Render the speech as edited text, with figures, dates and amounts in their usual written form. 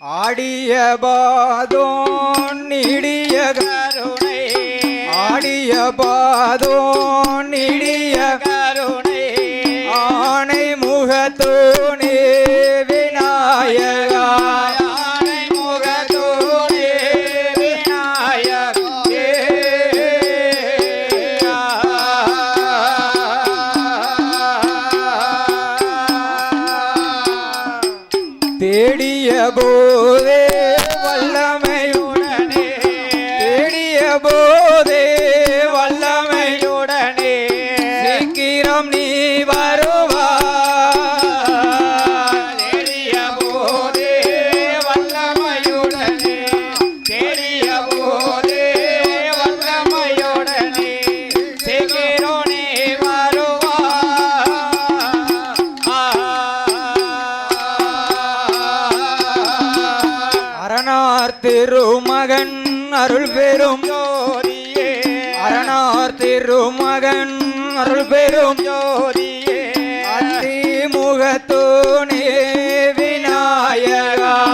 ஆடிய பாதோன் நீடிய கருணை ஆடிய பாதோன் நீடிய கருணை ஆணை முகத்தோனே விநாயகா ஆணை முகத்தோனே விநாயகே தேடிய போதே வல்லமையுடனே தேடிய போதே வல்லமையுடனே சீக்கிரம் நீ வருவாய் தேடிய போதே வல்லமையுடனே தேடிய போதே வல்லமையுடனே சீக்கிரம் நீ அரணார் திருமகன் அருள் பெரும் ஜோதியே அரணார் திருமகன் அருள் பெரும் ஜோதியே அத்தி முகத்தோ